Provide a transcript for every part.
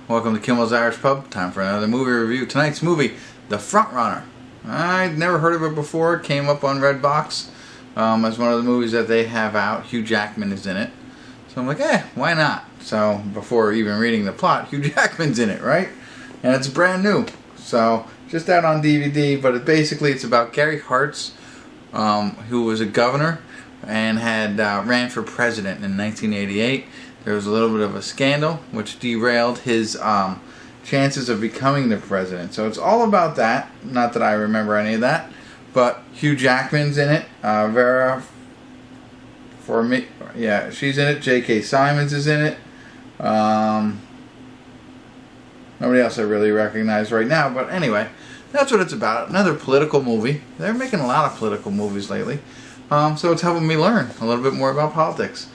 welcome to Kimmel's Irish Pub. Time for another movie review. Tonight's movie, The Frontrunner. I'd never heard of it before. It came up on Redbox as one of the movies that they have out. Hugh Jackman is in it. So I'm like, why not? So before even reading the plot, Hugh Jackman's in it, right? And it's brand new. So just out on DVD, but it's about Gary Hartz, who was a governor and had ran for president in 1988. There was a little bit of a scandal which derailed his chances of becoming the president. So it's all about that. Not that I remember any of that, but Hugh Jackman's in it. Vera, she's in it. J.K. Simmons is in it. Nobody else I really recognize right now, but anyway, that's what it's about. Another political movie. They're making a lot of political movies lately, so it's helping me learn a little bit more about politics.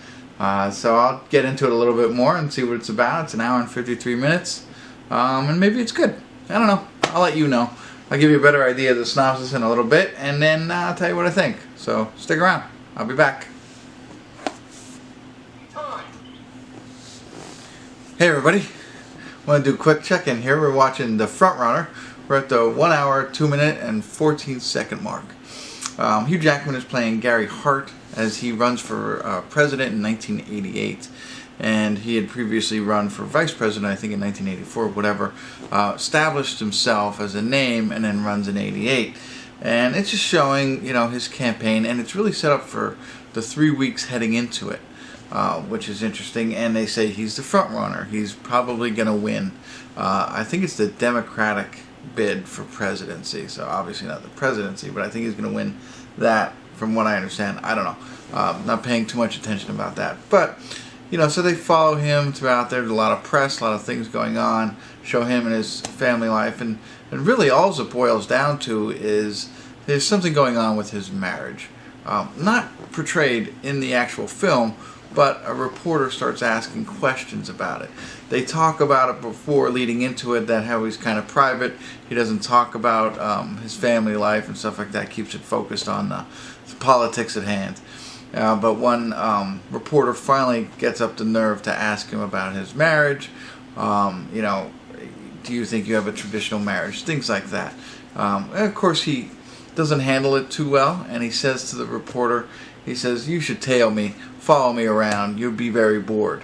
So I'll get into it a little bit more and see what it's about. It's an hour and 53 minutes, and maybe it's good. I don't know. I'll let you know. I'll give you a better idea of the synopsis in a little bit, and then I'll tell you what I think. So stick around. I'll be back. Hey everybody. I want to do a quick check-in here. We're watching The Frontrunner. We're at the 1 hour, 2 minute, and 14 second mark. Hugh Jackman is playing Gary Hart as he runs for president in 1988. And he had previously run for vice president, I think in 1984, whatever. Established himself as a name and then runs in 88. And it's just showing, his campaign. And it's really set up for the 3 weeks heading into it. Which is interesting, and they say he's the front runner. He's probably going to win. I think it's the Democratic bid for presidency, so obviously not the presidency, but I think he's going to win that from what I understand. I don't know. Not paying too much attention about that. But, so they follow him throughout. There's a lot of press, a lot of things going on, show him and his family life, and really all it boils down to is there's something going on with his marriage. Not portrayed in the actual film, but a reporter starts asking questions about it. They talk about it before, leading into it, that how he's kind of private. He doesn't talk about his family life and stuff like that. Keeps it focused on the politics at hand. But one reporter finally gets up the nerve to ask him about his marriage. Do you think you have a traditional marriage? Things like that. And of course, he doesn't handle it too well, and he says to the reporter, he says, "You should tail me, follow me around, you'll be very bored."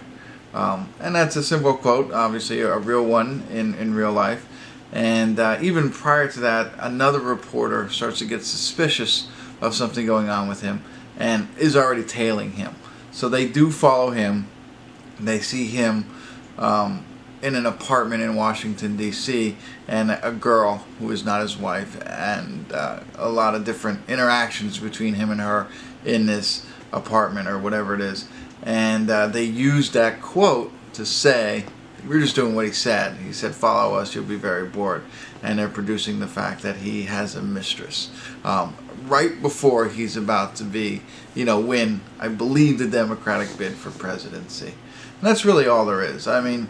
And that's a simple quote, obviously a real one in real life. And even prior to that, another reporter starts to get suspicious of something going on with him and is already tailing him. So they do follow him. They see him in an apartment in Washington, D.C., and a girl who is not his wife, and a lot of different interactions between him and her in this apartment or whatever it is. And they used that quote to say, we're just doing what he said. He said, "Follow us, you'll be very bored." And they're producing the fact that he has a mistress. Right before he's about to be, win, I believe, the Democratic bid for presidency. And that's really all there is. I mean,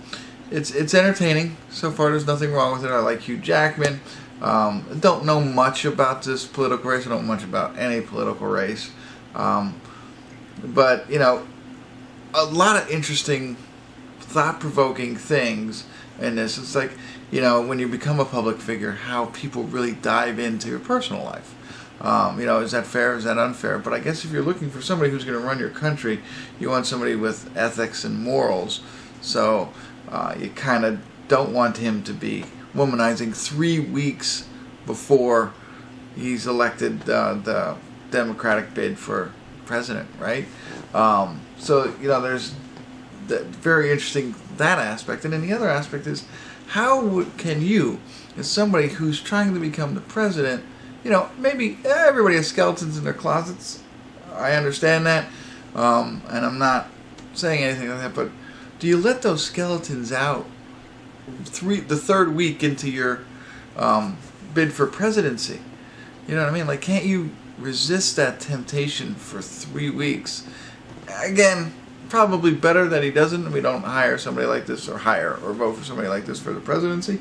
it's entertaining. So far, there's nothing wrong with it. I like Hugh Jackman. Don't know much about this political race. I don't know much about any political race. But, a lot of interesting, thought-provoking things in this. It's like, when you become a public figure, how people really dive into your personal life. Is that fair? Is that unfair? But I guess if you're looking for somebody who's going to run your country, you want somebody with ethics and morals. So you kind of don't want him to be womanizing 3 weeks before he's elected the Democratic bid for president, right? So there's that very interesting, that aspect. And then the other aspect is, how can you, as somebody who's trying to become the president, maybe everybody has skeletons in their closets. I understand that, and I'm not saying anything like that, but do you let those skeletons out the third week into your bid for presidency? You know what I mean? Like, can't you resist that temptation for 3 weeks? Again, probably better that he doesn't. We don't hire somebody like this, or vote for somebody like this for the presidency.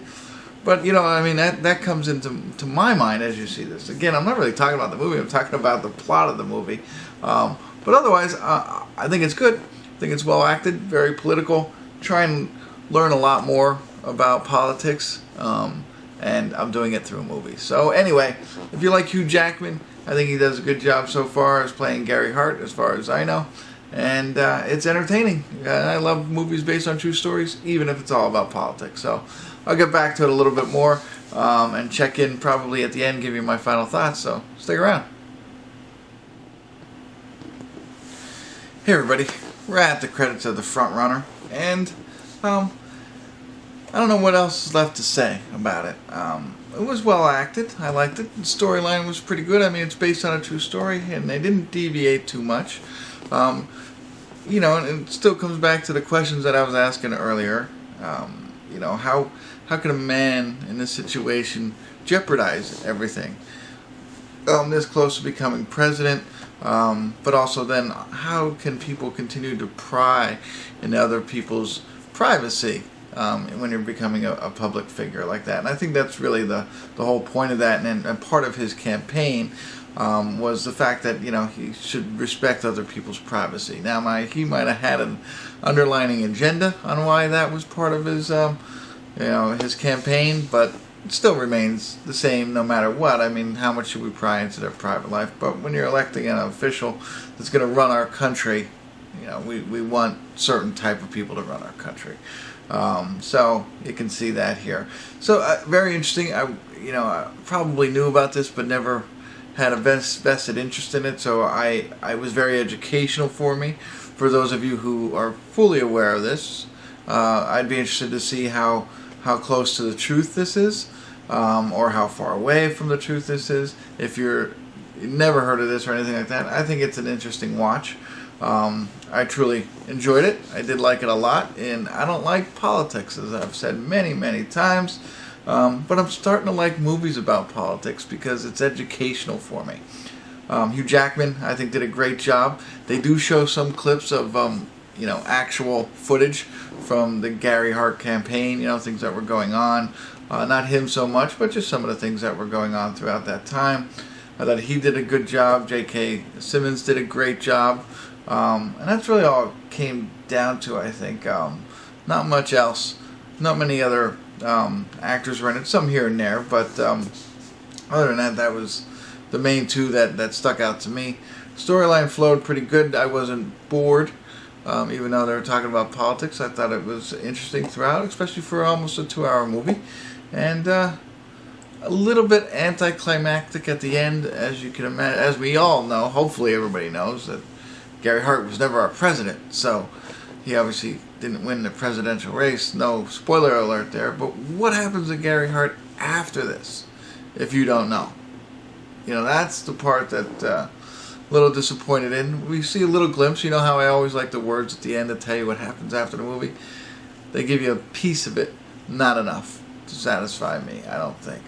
But, that comes into my mind as you see this. Again, I'm not really talking about the movie. I'm talking about the plot of the movie. But otherwise, I think it's good. I think it's well acted, very political. Try and learn a lot more about politics, and I'm doing it through a movie. So anyway, if you like Hugh Jackman, I think he does a good job so far as playing Gary Hart, as far as I know. And it's entertaining. I love movies based on true stories, even if it's all about politics. So I'll get back to it a little bit more and check in probably at the end, give you my final thoughts. So stick around. Hey everybody, we're at the credits of The Front Runner, and I don't know what else is left to say about it. It was well acted. I liked it. The storyline was pretty good. I mean, it's based on a true story, and they didn't deviate too much. You know, and it still comes back to the questions that I was asking earlier. You know, how can a man in this situation jeopardize everything? This close to becoming president, but also then how can people continue to pry into other people's privacy when you're becoming a public figure like that? And I think that's really the whole point of that, and part of his campaign was the fact that, you know, he should respect other people's privacy. Now, he might have had an underlining agenda on why that was part of his, you know, his campaign, but it still remains the same no matter what. I mean, how much should we pry into their private life? But when you're electing an official that's going to run our country, you know, we want certain type of people to run our country. So you can see that here. So very interesting. I probably knew about this, but never had a vested interest in it, so I was very educational for me. For those of you who are fully aware of this, I'd be interested to see how close to the truth this is, or how far away from the truth this is. If you've never heard of this or anything like that, I think it's an interesting watch. I truly enjoyed it. I did like it a lot, and I don't like politics, as I've said many times. But I'm starting to like movies about politics because it's educational for me. Hugh Jackman, I think, did a great job. They do show some clips of, you know, actual footage from the Gary Hart campaign, you know, things that were going on. Not him so much, but just some of the things that were going on throughout that time. I thought he did a good job. J.K. Simmons did a great job. And that's really all it came down to, I think. Not much else. Not many other actors were in it, some here and there, but other than that, that was the main two that stuck out to me. Storyline flowed pretty good. I wasn't bored, even though they were talking about politics. I thought it was interesting throughout, especially for almost a 2-hour movie, and a little bit anticlimactic at the end, as you can imagine. As we all know, hopefully everybody knows, that Gary Hart was never our president, so he obviously didn't win the presidential race. No spoiler alert there. But what happens to Gary Hart after this, if you don't know? You know, that's the part that a little disappointed in. We see a little glimpse. You know how I always like the words at the end to tell you what happens after the movie? They give you a piece of it. Not enough to satisfy me, I don't think.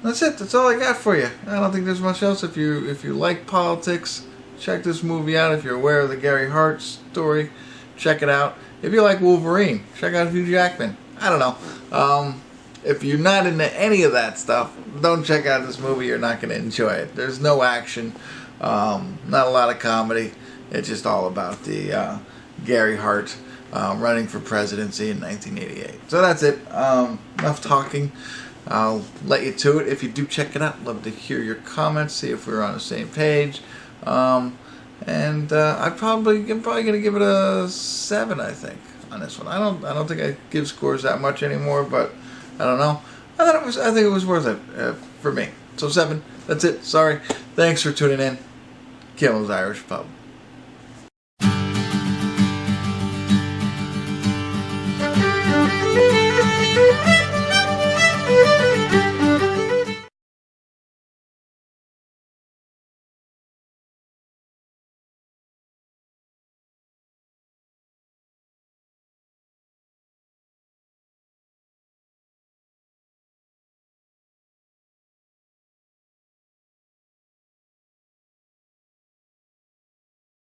That's it. That's all I got for you. I don't think there's much else. If you like politics, check this movie out. If you're aware of the Gary Hart story, check it out. If you like Wolverine, check out Hugh Jackman. I don't know. If you're not into any of that stuff, don't check out this movie. You're not going to enjoy it. There's no action, not a lot of comedy. It's just all about the Gary Hart running for presidency in 1988. So that's it. Enough talking. I'll let you to it. If you do check it out, love to hear your comments, see if we're on the same page. And I'm probably gonna give it a 7, I think, on this one. I don't think I give scores that much anymore, but I don't know. I think it was worth it for me. So 7. That's it. Sorry. Thanks for tuning in. Kimmel's Irish Pub.